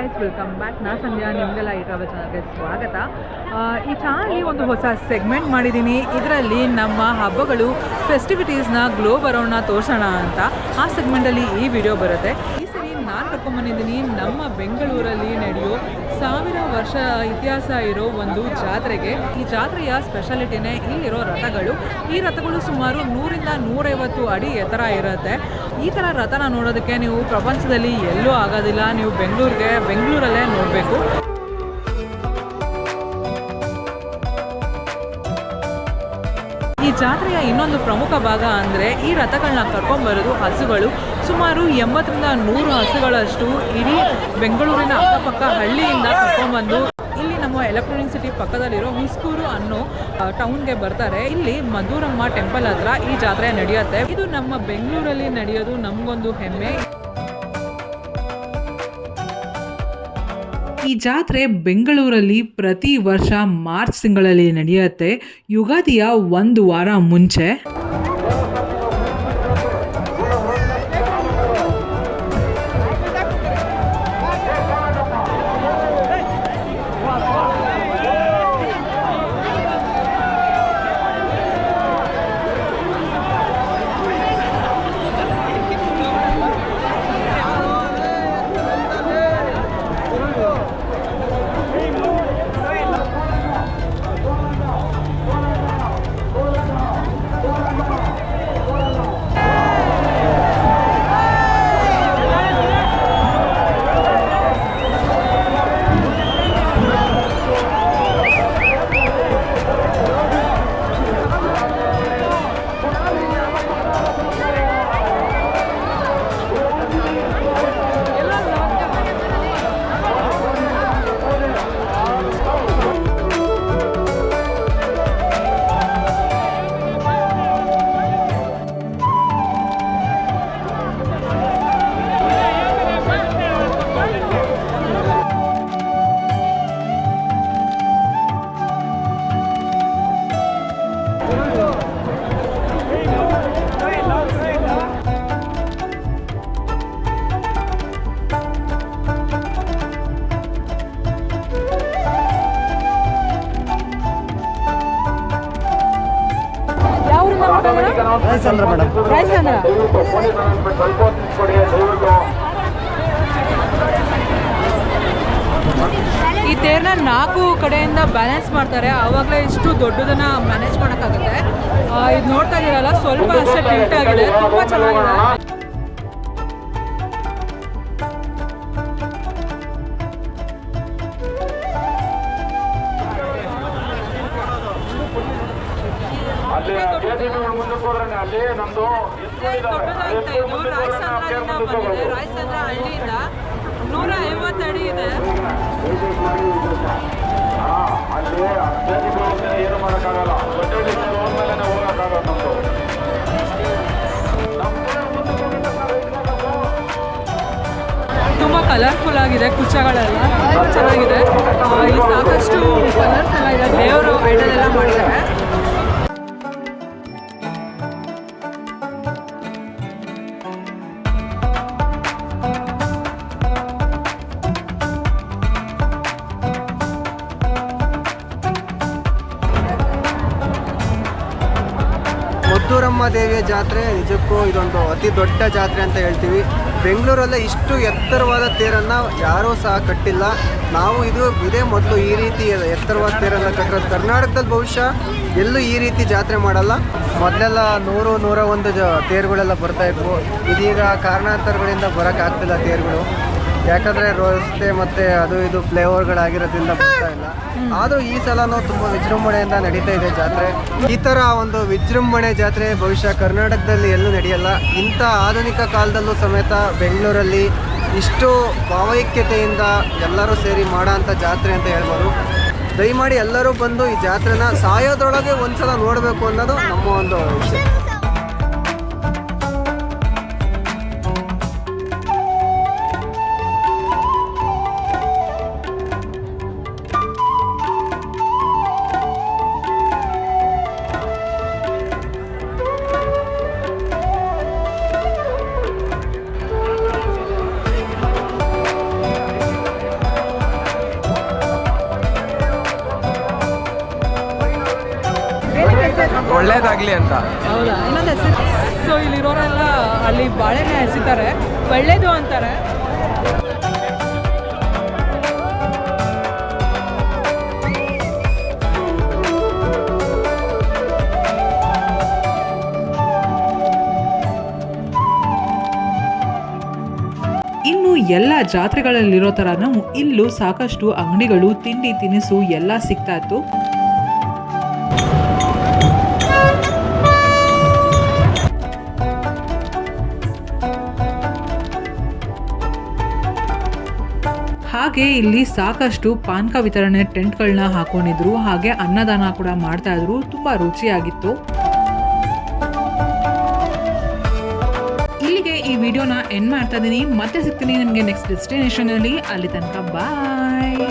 Guys, welcome back. ನಾ ಸಂಧ್ಯಾ, ನಿಮಗೆಲ್ಲ ಈ ಟ್ರಾವೆಲ್ ಚಾನಲ್ಗೆ ಸ್ವಾಗತ. ಈ ಚಾನಲಲ್ಲಿ ಒಂದು ಹೊಸ ಸೆಗ್ಮೆಂಟ್ ಮಾಡಿದ್ದೀನಿ. ಇದರಲ್ಲಿ ನಮ್ಮ ಹಬ್ಬಗಳು, ಫೆಸ್ಟಿವಿಟೀಸ್ನ ಗ್ಲೋಬ್ ಅರೌಂಡ್ನ ತೋರಿಸೋಣ ಅಂತ ಆ ಸೆಗ್ಮೆಂಟಲ್ಲಿ ಈ ವಿಡಿಯೋ ಬರುತ್ತೆ. ಈ ಸರಿ ನಾನು ಕರ್ಕೊಂಡ್ಬಂದಿದ್ದೀನಿ ನಮ್ಮ ಬೆಂಗಳೂರಲ್ಲಿ ನಡೆಯೋ 1000 ವರ್ಷ ಇತಿಹಾಸ ಇರೋ ಒಂದು ಜಾತ್ರೆಗೆ. ಈ ಜಾತ್ರೆಯ ಸ್ಪೆಷಾಲಿಟಿನೇ ಇಲ್ಲಿರೋ ರಥಗಳು. ಈ ರಥಗಳು ಸುಮಾರು 100 ರಿಂದ 150 ಅಡಿ ಎತ್ತರ ಇರುತ್ತೆ. ಈ ಥರ ರಥನ ನೋಡೋದಕ್ಕೆ ನೀವು ಪ್ರಪಂಚದಲ್ಲಿ ಎಲ್ಲೂ ಆಗೋದಿಲ್ಲ. ನೀವು ಬೆಂಗಳೂರಲ್ಲೇ ನೋಡಬೇಕು. ಈ ಜಾತ್ರೆಯ ಇನ್ನೊಂದು ಪ್ರಮುಖ ಭಾಗ ಅಂದರೆ ಈ ರಥಗಳನ್ನ ಕರ್ಕೊಂಡ್ಬರೋದು ಹಸುಗಳು. ಸುಮಾರು 80 ರಿಂದ 100 ಹಸುಗಳಷ್ಟು ಇಡೀ ಬೆಂಗಳೂರಿನ ಅಕ್ಕಪಕ್ಕ ಹಳ್ಳಿಯಿಂದ ಕರ್ಕೊಂಡ್ಬಂದು ಇಲ್ಲಿ ನಮ್ಮ ಎಲೆಕ್ಟ್ರಾನಿಕ್ ಸಿಟಿ ಪಕ್ಕದಲ್ಲಿರೋ ಹುಸ್ಕೂರು ಅನ್ನೋ ಟೌನ್ಗೆ ಬರ್ತಾರೆ. ಇಲ್ಲಿ ಮಧುರಮ್ಮ ಟೆಂಪಲ್ ಹತ್ರ ಈ ಜಾತ್ರೆ ನಡೆಯುತ್ತೆ. ಇದು ನಮ್ಮ ಬೆಂಗಳೂರಲ್ಲಿ ನಡೆಯೋದು ನಮಗೊಂದು ಹೆಮ್ಮೆ. ಈ ಜಾತ್ರೆ ಬೆಂಗಳೂರಲ್ಲಿ ಪ್ರತಿ ವರ್ಷ ಮಾರ್ಚ್ ತಿಂಗಳಲ್ಲಿ ನಡೆಯುತ್ತೆ. ಯುಗಾದಿಯ 1 ವಾರ ಮುಂಚೆ. ರಾಯಚಂದ್ರ ಮೇಡಮ್. ರಾಯಚಂದ್ರ ಈ ತೇರ್ನ 4 ಕಡೆಯಿಂದ ಬ್ಯಾಲೆನ್ಸ್ ಮಾಡ್ತಾರೆ. ಆವಾಗಲೇ ಇಷ್ಟು ದೊಡ್ಡದನ್ನ ಮ್ಯಾನೇಜ್ ಮಾಡೋಕ್ಕಾಗುತ್ತೆ. ಇದು ನೋಡ್ತಾ ಇದ್ದೀರಲ್ಲ, ಸ್ವಲ್ಪ ಅಷ್ಟೇ ಟಿಲ್ಟ್ ಆಗಿದೆ. ತುಂಬ ಚೆನ್ನಾಗಿದೆ. ರಾಯಚಂದ್ರದಿಂದ ಬಂದಿದೆ. ರಾಯಚಂದ್ರ ಹಳ್ಳಿಯಿಂದ 150 ಅಡಿ ಇದೆ. ತುಂಬ ಕಲರ್ಫುಲ್ ಆಗಿದೆ. ಕುಚ್ಚಗಳೆಲ್ಲ ತುಂಬ ಚೆನ್ನಾಗಿದೆ. ಇಲ್ಲಿ ಸಾಕಷ್ಟು ಕಲರ್ಸ್ ಎಲ್ಲ ಇದೆ. ದೇವರು ಐಡಲ್ ಎಲ್ಲ ಮಾಡಿದ್ದಾರೆ. ಮಧುರಮ್ಮ ದೇವಿಯ ಜಾತ್ರೆ ನಿಜಕ್ಕೂ ಇದೊಂದು ಅತಿ ದೊಡ್ಡ ಜಾತ್ರೆ ಅಂತ ಹೇಳ್ತೀವಿ. ಬೆಂಗಳೂರಲ್ಲೇ ಇಷ್ಟು ಎತ್ತರವಾದ ತೇರನ್ನು ಯಾರೂ ಸಹ ಕಟ್ಟಿಲ್ಲ. ನಾವು ಇದೇ ಮೊದಲು ಈ ರೀತಿ ಎತ್ತರವಾದ ತೇರನ್ನು ಕಟ್ಟಿರೋದು. ಕರ್ನಾಟಕದಲ್ಲಿ ಬಹುಶಃ ಎಲ್ಲೂ ಈ ರೀತಿ ಜಾತ್ರೆ ಮಾಡಲ್ಲ. ಮೊದಲೆಲ್ಲ 100-101 ತೇರುಗಳೆಲ್ಲ ಬರ್ತಾಯಿದ್ವು. ಇದೀಗ ಕಾರಣಾಂತರಗಳಿಂದ ಬರೋಕ್ಕಾಗ್ತಿಲ್ಲ ತೇರುಗಳು. ಯಾಕಂದರೆ ರಸ್ತೆ ಮತ್ತು ಅದು ಇದು ಫ್ಲೈಓವರ್ಗಳಾಗಿರೋದ್ರಿಂದ ಬರ್ತಾ ಇಲ್ಲ. ಆದರೂ ಈ ಸಲನೂ ತುಂಬ ವಿಜೃಂಭಣೆಯಿಂದ ನಡೀತಾ ಇದೆ ಜಾತ್ರೆ. ಈ ಥರ ಒಂದು ವಿಜೃಂಭಣೆ ಜಾತ್ರೆ ಬಹುಶಃ ಕರ್ನಾಟಕದಲ್ಲಿ ಎಲ್ಲೂ ನಡೆಯಲ್ಲ. ಇಂಥ ಆಧುನಿಕ ಕಾಲದಲ್ಲೂ ಸಮೇತ ಬೆಂಗಳೂರಲ್ಲಿ ಇಷ್ಟು ಭಾವೈಕ್ಯತೆಯಿಂದ ಎಲ್ಲರೂ ಸೇರಿ ಮಾಡೋ ಅಂಥ ಜಾತ್ರೆ ಅಂತ ಹೇಳ್ಬೋದು. ದಯಮಾಡಿ ಎಲ್ಲರೂ ಬಂದು ಈ ಜಾತ್ರೆನ ಸಾಯೋದ್ರೊಳಗೆ ಒಂದ್ಸಲ ನೋಡಬೇಕು ಅನ್ನೋದು ನಮ್ಮ ಒಂದು ವಿಷಯ. ಒಳ್ಳೇದಾಗಲಿ ಅಂತ. ಹೌದಾ? ಇನ್ನೊಂದು ಹೆಸರು. ಸೊ ಇಲ್ಲಿರೋರೆಲ್ಲ ಅಲ್ಲಿ ಬಾಳೆಹಣ್ಣೆ ಎಸಿತಾರೆ, ಒಳ್ಳೇದು ಅಂತಾರೆ. ಇನ್ನು ಎಲ್ಲ ಜಾತ್ರೆಗಳಲ್ಲಿರೋ ಥರನೂ ಇಲ್ಲೂ ಸಾಕಷ್ಟು ಅಂಗಡಿಗಳು, ತಿಂಡಿ ತಿನಿಸು ಎಲ್ಲ ಸಿಗ್ತಾ ಇತ್ತು. ಹಾಗೆ ಇಲ್ಲಿ ಸಾಕಷ್ಟು ಪಾನಕ ವಿತರಣೆ ಟೆಂಟ್ಗಳನ್ನ ಹಾಕೊಂಡಿದ್ರು, ಹಾಗೆ ಅನ್ನದಾನ ಕೂಡ ಮಾಡ್ತಾ ಇದ್ರು. ತುಂಬಾ ರುಚಿಯಾಗಿತ್ತು. ಇಲ್ಲಿಗೆ ಈ ವಿಡಿಯೋನ ಎಂಡ್ ಮಾಡ್ತಾ ಇದ್ದೀನಿ. ಮತ್ತೆ ಸಿಗ್ತೀನಿ ನಿಮಗೆ ನೆಕ್ಸ್ಟ್ ಡೆಸ್ಟಿನೇಷನ್ ಅಲ್ಲಿ. ಅಲ್ಲಿ ತನಕ ಬಾಯ್.